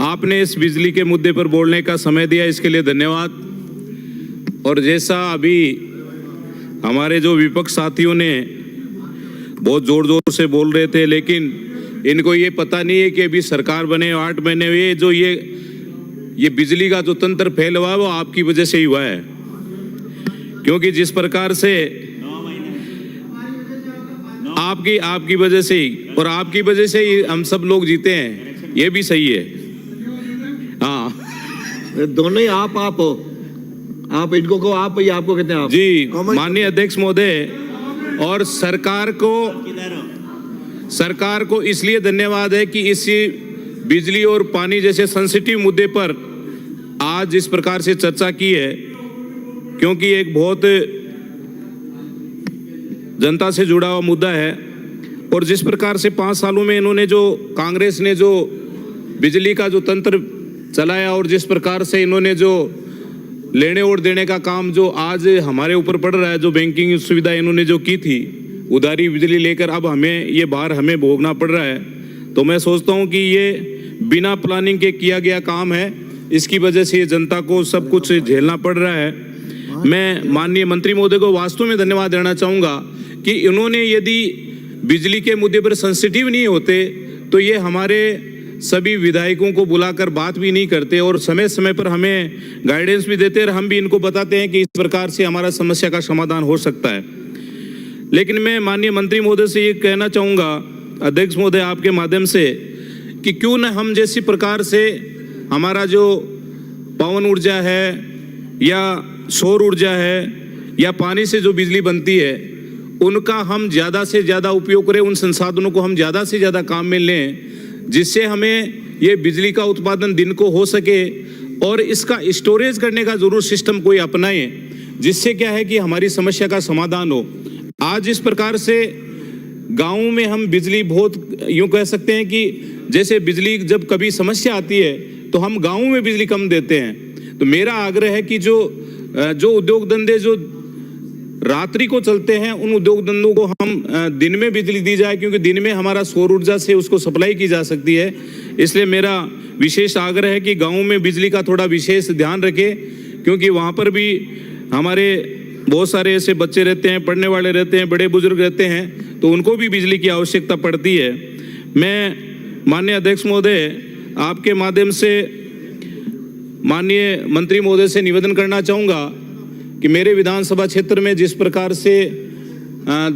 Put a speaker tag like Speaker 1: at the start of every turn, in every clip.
Speaker 1: आपने इस बिजली के मुद्दे पर बोलने का समय दिया, इसके लिए धन्यवाद। और जैसा अभी हमारे जो विपक्ष साथियों ने बहुत जोर जोर से बोल रहे थे, लेकिन इनको ये पता नहीं है कि अभी सरकार बने 8 महीने हुए, जो ये बिजली का जो तंत्र फैल हुआ है वो आपकी वजह से ही हुआ है। क्योंकि जिस प्रकार से आपकी वजह से ही, और आपकी वजह से ही हम सब लोग जीते हैं, ये भी सही है। हाँ,
Speaker 2: दोनों ही आप हो, आप इनको को आप ही, आपको कहते हैं आप
Speaker 1: जी। माननीय अध्यक्ष महोदय, और सरकार को इसलिए धन्यवाद है कि इस बिजली और पानी जैसे सेंसिटिव मुद्दे पर आज इस प्रकार से चर्चा की है, क्योंकि एक बहुत जनता से जुड़ा हुआ मुद्दा है। और जिस प्रकार से 5 सालों में इन्होंने कांग्रेस ने जो बिजली का जो तंत्र चलाया, और जिस प्रकार से इन्होंने जो लेने और देने का काम जो आज हमारे ऊपर पड़ रहा है, जो बैंकिंग सुविधा इन्होंने जो की थी, उधारी बिजली लेकर अब ये भार हमें भोगना पड़ रहा है। तो मैं सोचता हूं कि ये बिना प्लानिंग के किया गया काम है, इसकी वजह से जनता को सब कुछ झेलना पड़ रहा है। मैं माननीय मंत्री महोदय को वास्तव में धन्यवाद देना चाहूँगा कि इन्होंने यदि बिजली के मुद्दे पर सेंसिटिव नहीं होते तो ये हमारे सभी विधायकों को बुलाकर बात भी नहीं करते, और समय समय पर हमें गाइडेंस भी देते, और हम भी इनको बताते हैं कि इस प्रकार से हमारा समस्या का समाधान हो सकता है। लेकिन मैं माननीय मंत्री महोदय से ये कहना चाहूँगा, अध्यक्ष महोदय आपके माध्यम से, कि क्यों न हम जैसी प्रकार से हमारा जो पवन ऊर्जा है या सौर ऊर्जा है या पानी से जो बिजली बनती है, उनका हम ज़्यादा से ज़्यादा उपयोग करें, उन संसाधनों को हम ज़्यादा से ज़्यादा काम में लें, जिससे हमें ये बिजली का उत्पादन दिन को हो सके, और इसका स्टोरेज करने का जरूर सिस्टम कोई अपनाएं, जिससे क्या है कि हमारी समस्या का समाधान हो। आज इस प्रकार से गाँव में हम बिजली बहुत यूँ कह सकते हैं कि जैसे बिजली जब कभी समस्या आती है तो हम गाँव में बिजली कम देते हैं। तो मेरा आग्रह है कि जो उद्योग धंधे जो रात्रि को चलते हैं, उन उद्योग धंधों को हम दिन में बिजली दी जाए, क्योंकि दिन में हमारा सौर ऊर्जा से उसको सप्लाई की जा सकती है। इसलिए मेरा विशेष आग्रह है कि गाँव में बिजली का थोड़ा विशेष ध्यान रखें, क्योंकि वहाँ पर भी हमारे बहुत सारे ऐसे बच्चे रहते हैं, पढ़ने वाले रहते हैं, बड़े बुजुर्ग रहते हैं, तो उनको भी बिजली की आवश्यकता पड़ती है। मैं माननीय अध्यक्ष महोदय आपके माध्यम से माननीय मंत्री महोदय से निवेदन करना चाहूँगा कि मेरे विधानसभा क्षेत्र में जिस प्रकार से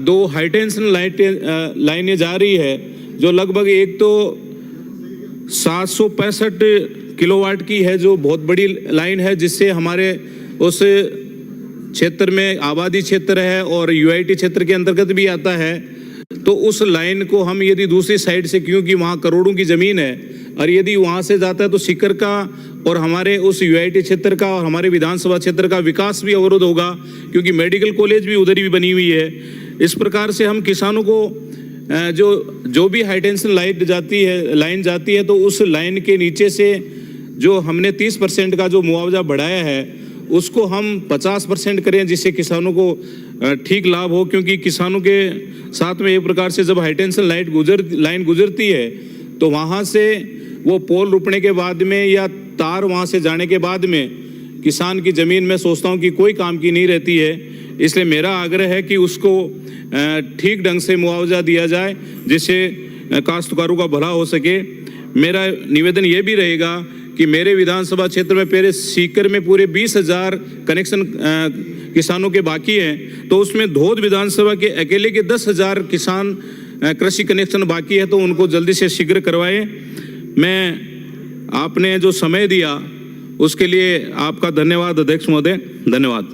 Speaker 1: 2 हाईटेंशन लाइनें जा रही है, जो लगभग एक तो 765 किलोवाट की है, जो बहुत बड़ी लाइन है, जिससे हमारे उस क्षेत्र में आबादी क्षेत्र है और यूआईटी क्षेत्र के अंतर्गत भी आता है। तो उस लाइन को हम यदि दूसरी साइड से, क्योंकि वहाँ करोड़ों की ज़मीन है, और यदि वहाँ से जाता है तो सीकर का और हमारे उस यूआईटी क्षेत्र का और हमारे विधानसभा क्षेत्र का विकास भी अवरुद्ध होगा, क्योंकि मेडिकल कॉलेज भी उधर ही बनी हुई है। इस प्रकार से हम किसानों को जो भी हाईटेंशन लाइन जाती है, तो उस लाइन के नीचे से जो हमने 30% का जो मुआवजा बढ़ाया है, उसको हम 50% करें, जिससे किसानों को ठीक लाभ हो। क्योंकि किसानों के साथ में एक प्रकार से जब हाईटेंशन लाइन गुजरती है, तो वहाँ से वो पोल रुकने के बाद में या तार वहाँ से जाने के बाद में किसान की ज़मीन में सोचता हूँ कि कोई काम की नहीं रहती है। इसलिए मेरा आग्रह है कि उसको ठीक ढंग से मुआवजा दिया जाए, जिससे काश्तकारों का भला हो सके। मेरा निवेदन ये भी रहेगा कि मेरे विधानसभा क्षेत्र में पहले सीकर में पूरे 20,000 कनेक्शन किसानों के बाकी हैं, तो उसमें धोद विधानसभा के अकेले के 10,000 किसान कृषि कनेक्शन बाकी है, तो उनको जल्दी से शीघ्र करवाएं। मैं आपने जो समय दिया उसके लिए आपका धन्यवाद अध्यक्ष महोदय, धन्यवाद।